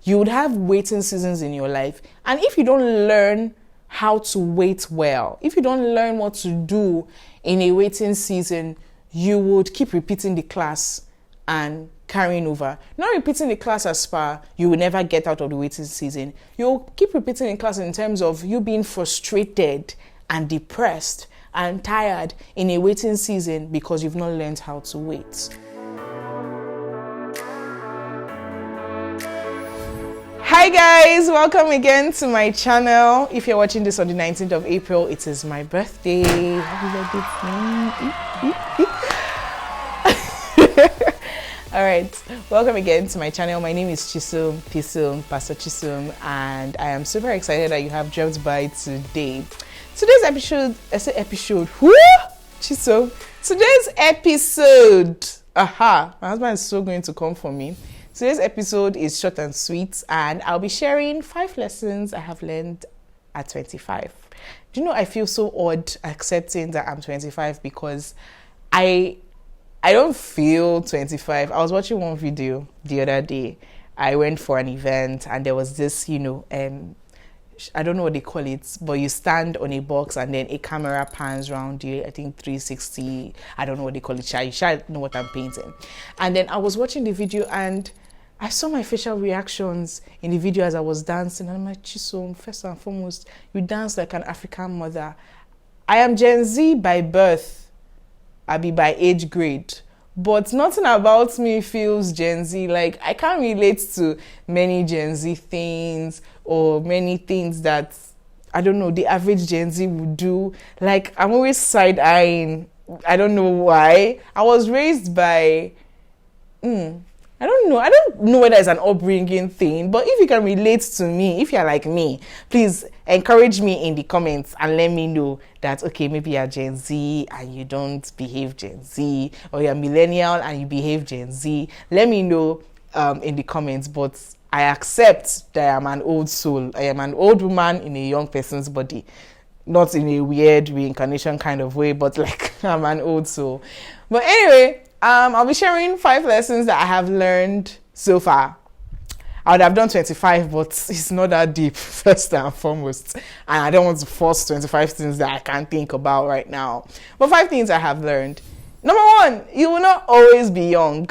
you would have waiting seasons in your life. And if you don't learn how to wait well, if you don't learn what to do in a waiting season, you would keep repeating the class and carrying over. Not repeating the class as far, you will never get out of the waiting season. You'll keep repeating the class in terms of you being frustrated and depressed and tired in a waiting season because you've not learned how to wait. Hi guys, welcome again to my channel. If you're watching this on the 19th of April, it is my birthday. Happy birthday. Alright, welcome again to my channel. My name is Chisom, Pastor Chisom, and I am super excited that you have dropped by today. Today's episode, Chisom. Today's episode, my husband is so going to come for me. Today's episode is short and sweet, and I'll be sharing 5 lessons I have learned at 25. Do you know, I feel so odd accepting that I'm 25 because I don't feel 25. I was watching one video the other day. I went for an event and there was this, I don't know what they call it, but you stand on a box and then a camera pans around you, I think 360, I don't know what they call it, you should know what I'm painting. And then I was watching the video and I saw my facial reactions in the video as I was dancing. And I'm like, Chisom, first and foremost, you dance like an African mother. I am Gen Z by birth. I be by age grade. But nothing about me feels Gen Z. Like, I can't relate to many Gen Z things or many things that, I don't know, the average Gen Z would do. Like, I'm always side-eyeing. I don't know why. I was raised by... I don't know whether it's an upbringing thing, but if you can relate to me, if you're like me, please encourage me in the comments and let me know that, okay, maybe you're Gen Z and you don't behave Gen Z, or you're millennial and you behave Gen Z. Let me know in the comments, but I accept that I'm an old soul. I am an old woman in a young person's body. Not in a weird reincarnation kind of way, but like I'm an old soul. But anyway, I'll be sharing 5 lessons that I have learned so far. I would have done 25, but it's not that deep, first and foremost. And I don't want to force 25 things that I can't think about right now. But 5 things I have learned. Number 1, you will not always be young.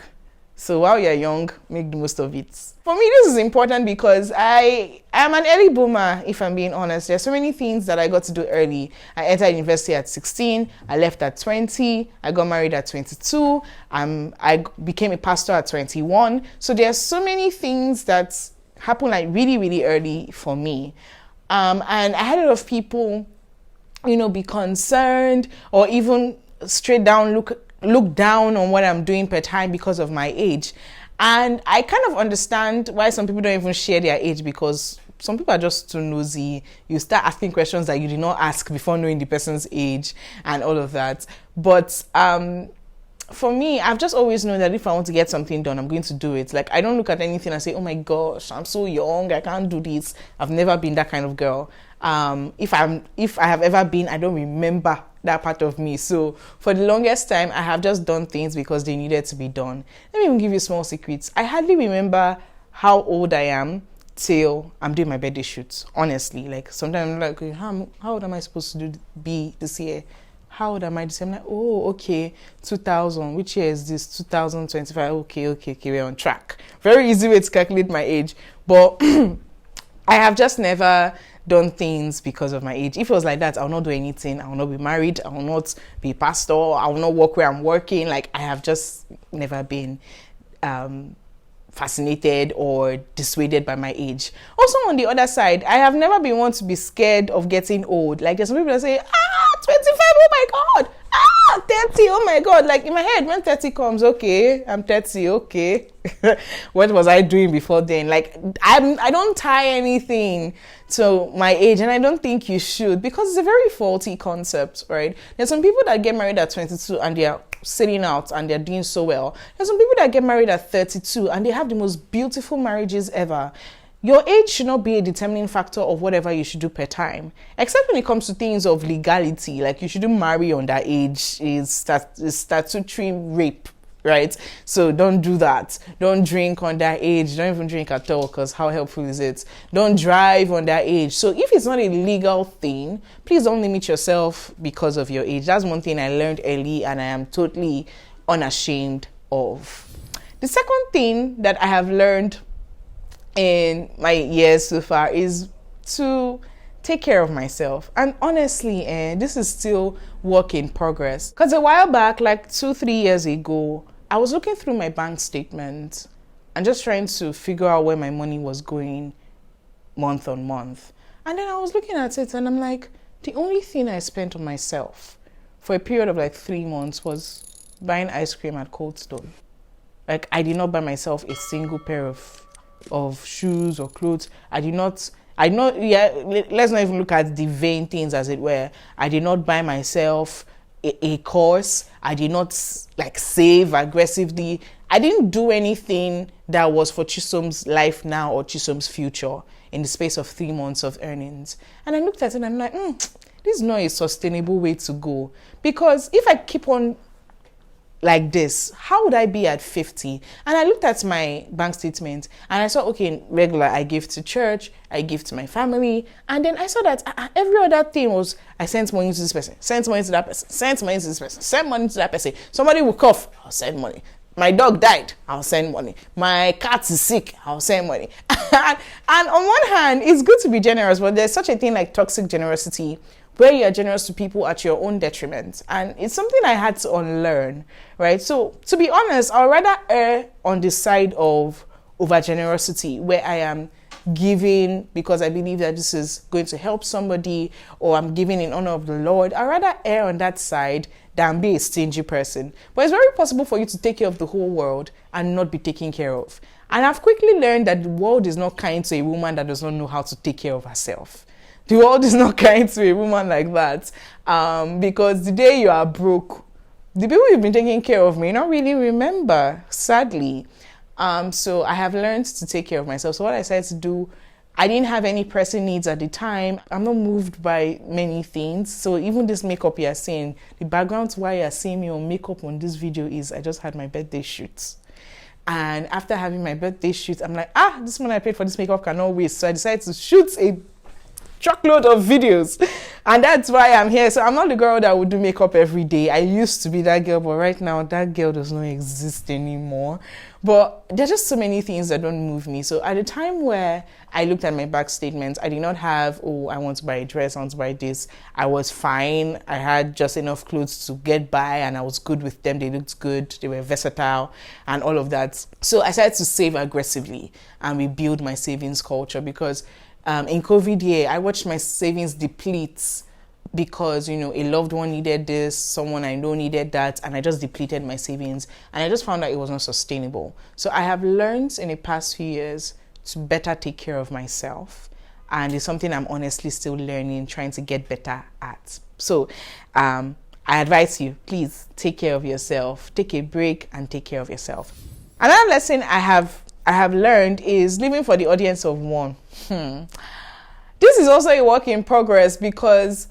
So while you're young, make the most of it. For me, this is important because I am an early boomer, if I'm being honest. There's so many things that I got to do early. I entered university at 16. I left at 20. I got married at 22. I became a pastor at 21. So there's so many things that happened like really, really early for me. And I had a lot of people, be concerned or even straight down look down on what I'm doing per time because of my age. And I kind of understand why some people don't even share their age, because some people are just too nosy. You start asking questions that you did not ask before knowing the person's age and all of that. But for me, I've just always known that if I want to get something done, I'm going to do it. Like, I don't look at anything and say, oh my gosh, I'm so young, I can't do this. I've never been that kind of girl. If I have ever been, I don't remember that part of me. So for the longest time, I have just done things because they needed to be done. Let me even give you small secrets. I hardly remember how old I am till I'm doing my birthday shoot. Honestly, like sometimes I'm like, how old am I supposed to be this year? How old am I this year? I'm like, oh, okay, 2000. Which year is this? 2025. Okay, we're on track. Very easy way to calculate my age. But I have just never done things because of my age. If it was like that, I will not do anything. I will not be married. I will not be a pastor. I will not work where I'm working. Like, I have just never been fascinated or dissuaded by my age. Also, on the other side, I have never been one to be scared of getting old. Like, there's some people that say, 25, oh my God. 30, oh my God. Like, in my head, when 30 comes, okay, I'm 30, okay. What was I doing before then? Like, I don't tie anything to my age, and I don't think you should, because it's a very faulty concept, right? There's some people that get married at 22 and they're sitting out and they're doing so well. There's some people that get married at 32 and they have the most beautiful marriages ever. Your age should not be a determining factor of whatever you should do per time, except when it comes to things of legality. Like, you shouldn't marry underage. It's statutory rape right? So don't do that. Don't drink underage. Don't even drink at all, because how helpful is it? Don't drive underage. So if it's not a legal thing, please don't limit yourself because of your age. That's one thing I learned early, and I am totally unashamed of. The second thing that I have learned in my years so far is to take care of myself. And honestly, this is still work in progress. Because a while back, like 2-3 years ago, I was looking through my bank statement and just trying to figure out where my money was going month on month. And then I was looking at it and I'm like, the only thing I spent on myself for a period of like 3 months was buying ice cream at Cold Stone. Like, I did not buy myself a single pair of shoes or clothes. Let's not even look at the vain things, as it were. I did not buy myself a course. I did not like save aggressively. I didn't do anything that was for Chisom's life now or Chisom's future in the space of 3 months of earnings. And I looked at it and I'm like, this is not a sustainable way to go. Because if I keep on like this, how would I be at 50? And I looked at my bank statement and I saw, okay, regular, I give to church, I give to my family. And then I saw that every other thing was, I sent money to this person, sent money to that person, sent money to this person, sent money to that person. Somebody will cough, I'll send money. My dog died, I'll send money. My cat is sick, I'll send money. And on one hand, it's good to be generous, but there's such a thing like toxic generosity, where you are generous to people at your own detriment. And it's something I had to unlearn, right? So to be honest, I'd rather err on the side of overgenerosity, where I am giving because I believe that this is going to help somebody, or I'm giving in honor of the Lord. I'd rather err on that side than be a stingy person. But it's very possible for you to take care of the whole world and not be taken care of. And I've quickly learned that the world is not kind to a woman that does not know how to take care of herself. The world is not kind to a woman like that, because the day you are broke, the people you've been taking care of may not really remember, sadly. So I have learned to take care of myself. So what I decided to do, I didn't have any pressing needs at the time. I'm not moved by many things. So even this makeup you are seeing, the background to why you are seeing me on makeup on this video is I just had my birthday shoot. And after having my birthday shoot, I'm like, this money I paid for this makeup cannot waste. So I decided to shoot a truckload of videos, and that's why I'm here. So I'm not the girl that would do makeup every day. I used to be that girl, but right now that girl does not exist anymore. But there are just so many things that don't move me. So at the time where I looked at my bank statements, I did not have, I want to buy a dress, I want to buy this. I was fine. I had just enough clothes to get by, and I was good with them. They looked good, they were versatile and all of that. So I started to save aggressively and rebuild my savings culture, because in COVID year, I watched my savings deplete because, a loved one needed this, someone I know needed that, and I just depleted my savings. And I just found that it was not sustainable. So I have learned in the past few years to better take care of myself. And it's something I'm honestly still learning, trying to get better at. So I advise you, please take care of yourself, take a break and take care of yourself. Another lesson I have learned is living for the audience of one. This is also a work in progress, because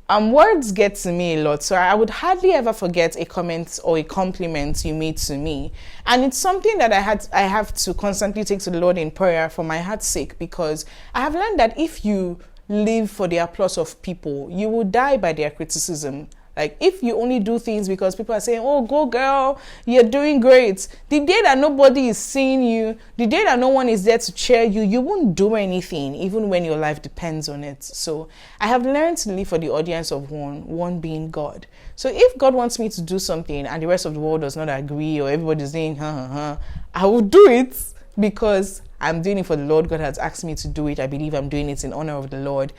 words get to me a lot. So I would hardly ever forget a comment or a compliment you made to me. And it's something that I have to constantly take to the Lord in prayer for my heart's sake, because I have learned that if you live for the applause of people, you will die by their criticism. Like, if you only do things because people are saying, oh, go girl, you're doing great. The day that nobody is seeing you, the day that no one is there to cheer you, you won't do anything, even when your life depends on it. So I have learned to live for the audience of one being God. So if God wants me to do something and the rest of the world does not agree, or everybody's saying, I will do it because I'm doing it for the Lord. God has asked me to do it. I believe I'm doing it in honor of the Lord.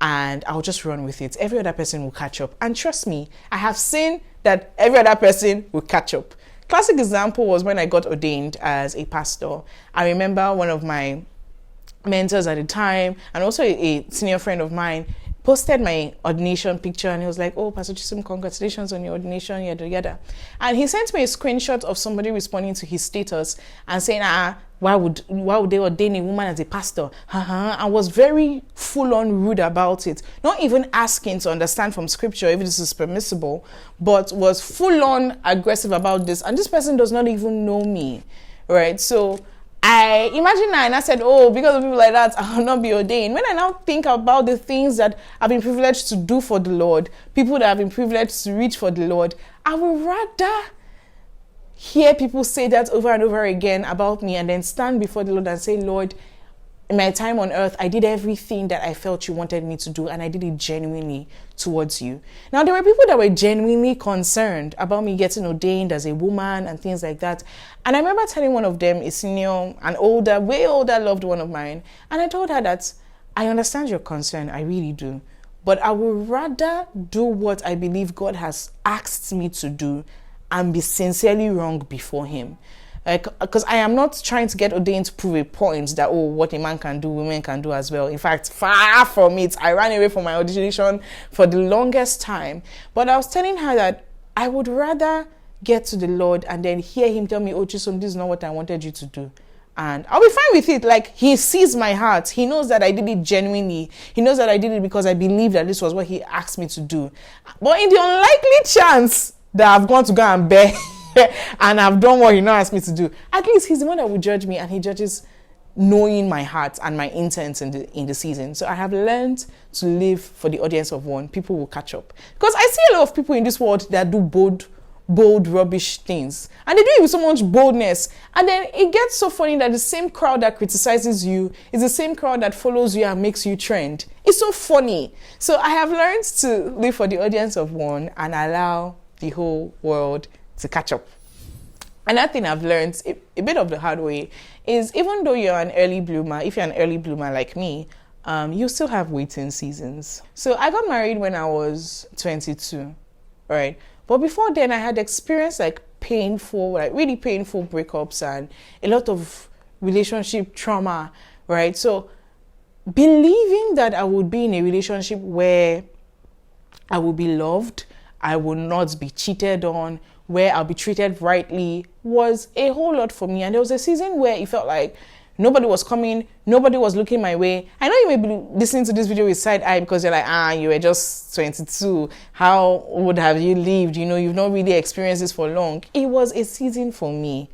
And I'll just run with it. Every other person will catch up. And trust me, I have seen that every other person will catch up. Classic example was when I got ordained as a pastor. I remember one of my mentors at the time, and also a senior friend of mine, posted my ordination picture, and he was like, "Oh, Pastor Chisom, congratulations on your ordination, yada yada." And he sent me a screenshot of somebody responding to his status and saying, why would they ordain a woman as a pastor? And was very full on rude about it. Not even asking to understand from scripture if this is permissible, but was full on aggressive about this. And this person does not even know me, right? So I imagine that, and I said, "Oh, because of people like that, I will not be ordained." When I now think about the things that I've been privileged to do for the Lord, people that have been privileged to reach for the Lord, I would rather hear people say that over and over again about me and then stand before the Lord and say, "Lord, in my time on earth, I did everything that I felt you wanted me to do, and I did it genuinely towards you." Now, there were people that were genuinely concerned about me getting ordained as a woman and things like that. And I remember telling one of them, a senior, an older, way older loved one of mine, and I told her that I understand your concern, I really do, but I would rather do what I believe God has asked me to do and be sincerely wrong before him. Because I am not trying to get ordained to prove a point that, oh, what a man can do, women can do as well. In fact, far from it. I ran away from my ordination for the longest time. But I was telling her that I would rather get to the Lord and then hear him tell me, "Oh, Chisom, this is not what I wanted you to do." And I'll be fine with it. Like, he sees my heart. He knows that I did it genuinely. He knows that I did it because I believe that this was what he asked me to do. But in the unlikely chance that I've gone to go and bear and I've done what he now asked me to do, at least he's the one that will judge me, and he judges knowing my heart and my intents in the season. So I have learned to live for the audience of one. People will catch up. Because I see a lot of people in this world that do bold, rubbish things. And they do it with so much boldness. And then it gets so funny that the same crowd that criticizes you is the same crowd that follows you and makes you trend. It's so funny. So I have learned to live for the audience of one and allow the whole world to catch up. Another thing I've learned a bit of the hard way is, even though you're an early bloomer, if you're an early bloomer like me, you still have waiting seasons. So I got married when I was 22, right? But before then, I had experienced really painful breakups and a lot of relationship trauma, right? So believing that I would be in a relationship where I will be loved, I will not be cheated on, where I'll be treated rightly, was a whole lot for me. And there was a season where it felt like nobody was coming, nobody was looking my way. I know you may be listening to this video with side eye because you're like, you were just 22. How would have you lived? You've not really experienced this for long. It was a season for me,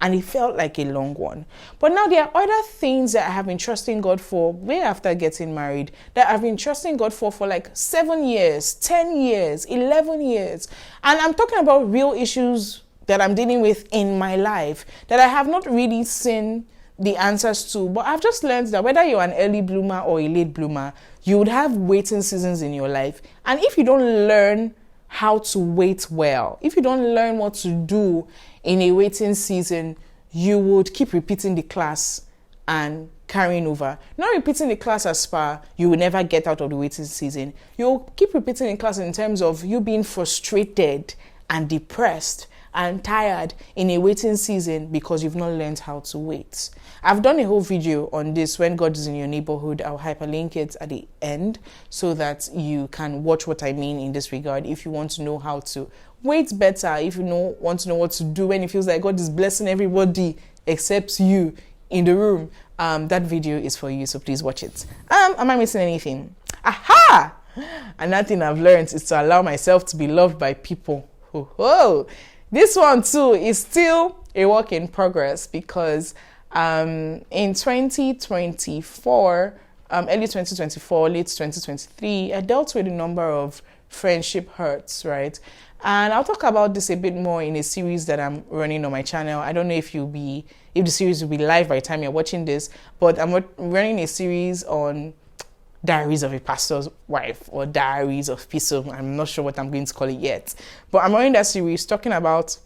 and it felt like a long one. But now there are other things that I have been trusting God for way after getting married, that I've been trusting God for like 7 years, 10 years, 11 years. And I'm talking about real issues that I'm dealing with in my life that I have not really seen the answers to. But I've just learned that whether you're an early bloomer or a late bloomer, you would have waiting seasons in your life. And if you don't learn how to wait well, if you don't learn what to do in a waiting season, you would keep repeating the class and carrying over. Not repeating the class as far, you will never get out of the waiting season. You'll keep repeating the class in terms of you being frustrated and depressed and tired in a waiting season because you've not learned how to wait. I've done a whole video on this, when God is in your neighborhood. I'll hyperlink it at the end so that you can watch what I mean in this regard if you want to know how to wait better, if you want to know what to do when it feels like God is blessing everybody except you in the room. That video is for you, so please watch it. Am I missing anything? Aha! Another thing I've learned is to allow myself to be loved by people. This one too is still a work in progress, because in 2024, early 2024, late 2023, I dealt with a number of friendship hurts, right? And I'll talk about this a bit more in a series that I'm running on my channel. I don't know if the series will be live by the time you're watching this, but I'm running a series on Diaries of a Pastor's Wife, or Diaries of Peace. I'm not sure what I'm going to call it yet, but I'm running that series talking about,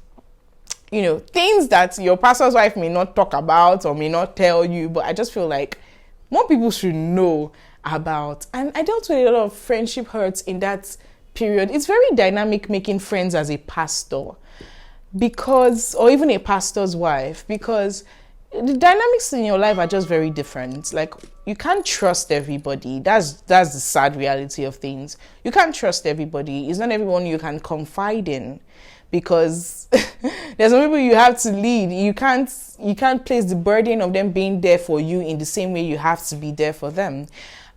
things that your pastor's wife may not talk about or may not tell you, but I just feel like more people should know about. And I dealt with a lot of friendship hurts in that period. It's very dynamic making friends as a pastor, or even a pastor's wife, because the dynamics in your life are just very different. Like, you can't trust everybody. That's the sad reality of things. You can't trust everybody. It's not everyone you can confide in, because there's some people you have to lead. You can't place the burden of them being there for you in the same way you have to be there for them.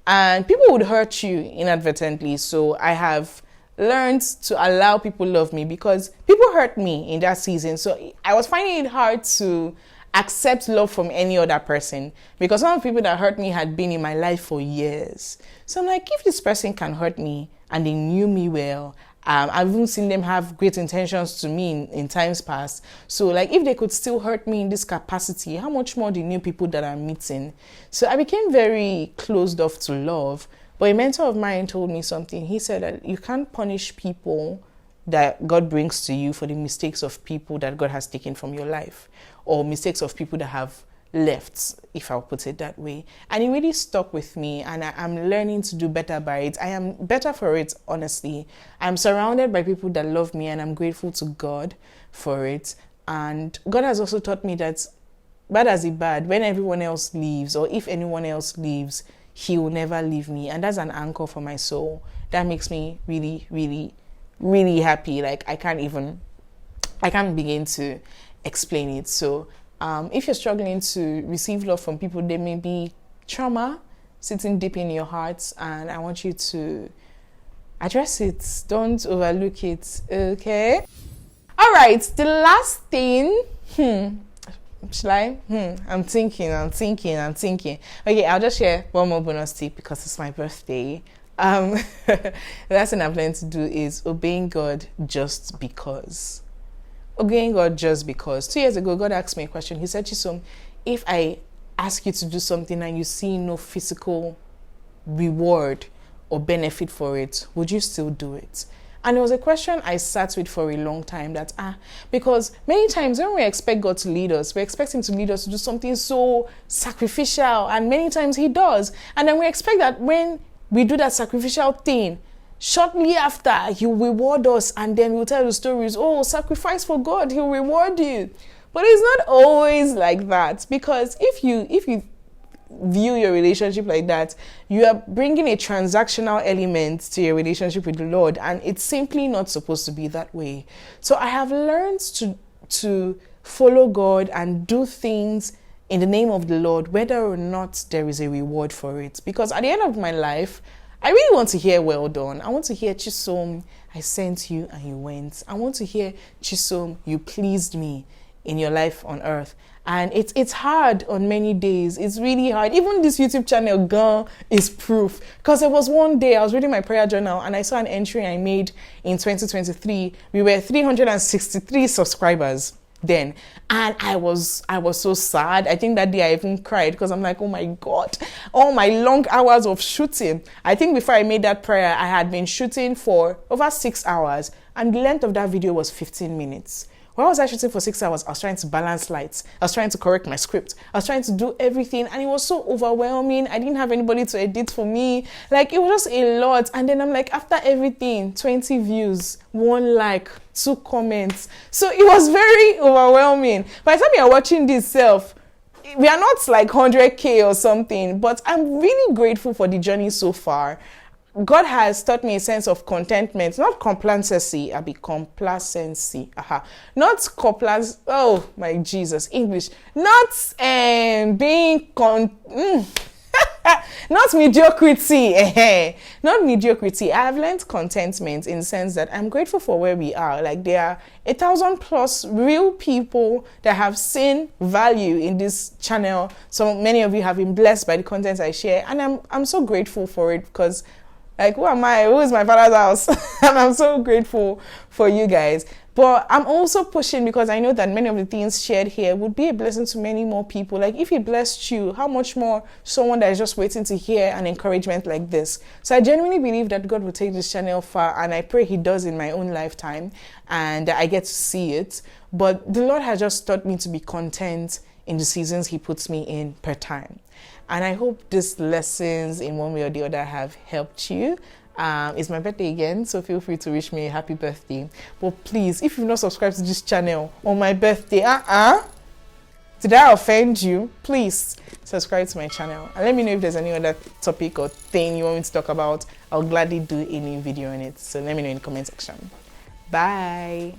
And people would hurt you inadvertently. So I have learned to allow people love me, because people hurt me in that season. So I was finding it hard to accept love from any other person, because some of the people that hurt me had been in my life for years. So I'm like, if this person can hurt me and they knew me well, I've even seen them have great intentions to me in times past. So like, if they could still hurt me in this capacity, how much more the new people that I'm meeting? So I became very closed off to love. But a mentor of mine told me something. He said that you can't punish people that God brings to you for the mistakes of people that God has taken from your life, or mistakes of people that have left, if I'll put it that way. And it really stuck with me, and I'm learning to do better by it. I am better for it, honestly. I'm surrounded by people that love me, and I'm grateful to God for it. And God has also taught me that, bad as it bad, when everyone else leaves, or if anyone else leaves, He will never leave me. And that's an anchor for my soul. That makes me really, really, really happy. Like, I can't begin to explain it. So if you're struggling to receive love from people, there may be trauma sitting deep in your heart, and I want you to address it. Don't overlook it, okay? All right, the last thing, should I? I'm thinking. Okay, I'll just share one more bonus tip because it's my birthday. The last thing I've learned to do is obeying God just because. Obeying God just because. 2 years ago, God asked me a question. He said, Chisom, if I ask you to do something and you see no physical reward or benefit for it, would you still do it? And it was a question I sat with for a long time, that because many times when we expect God to lead us, we expect Him to lead us to do something so sacrificial, and many times He does. And then we expect that when we do that sacrificial thing, shortly after He'll reward us, and then we'll tell the stories, oh, sacrifice for God, He'll reward you. But it's not always like that, because if you view your relationship like that, you are bringing a transactional element to your relationship with the Lord, and it's simply not supposed to be that way. So I have learned to follow God and do things in the name of the Lord, whether or not there is a reward for it. Because at the end of my life, I really want to hear well done. I want to hear, Chisom, I sent you and you went. I want to hear, Chisom, you pleased me in your life on earth. And it's hard on many days. It's really hard. Even this YouTube channel, girl, is proof. Because there was one day I was reading my prayer journal and I saw an entry I made in 2023. We were 363 subscribers then, and I was so sad. I think that day I even cried, because I'm like, oh my God, all my long hours of shooting. I think before I made that prayer, I had been shooting for over 6 hours, and the length of that video was 15 minutes. Why was I shooting for 6 hours? I was trying to balance lights. I was trying to correct my script. I was trying to do everything, and it was so overwhelming. I didn't have anybody to edit for me. Like, it was just a lot. And then I'm like, after everything, 20 views, 1 like, 2 comments. So it was very overwhelming. By the time you're watching this self, we are not like 100K or something, but I'm really grateful for the journey so far. God has taught me a sense of contentment, not complacency. I'll be complacency. Not complacency. Oh my Jesus, English. Not being not mediocrity. Not mediocrity. I have learned contentment in the sense that I'm grateful for where we are. Like, there are 1,000+ real people that have seen value in this channel. So many of you have been blessed by the content I share, and I'm so grateful for it, because like, who am I? Who is my father's house? And I'm so grateful for you guys. But I'm also pushing, because I know that many of the things shared here would be a blessing to many more people. Like, if it blessed you, how much more someone that is just waiting to hear an encouragement like this? So I genuinely believe that God will take this channel far, and I pray He does in my own lifetime, and I get to see it. But the Lord has just taught me to be content in the seasons He puts me in per time. And I hope these lessons in one way or the other have helped you. It's my birthday again, so feel free to wish me a happy birthday. But please, if you've not subscribed to this channel on my birthday, Did I offend you? Please subscribe to my channel and let me know if there's any other topic or thing you want me to talk about. I'll gladly do a new video on it. So let me know in the comment section. Bye.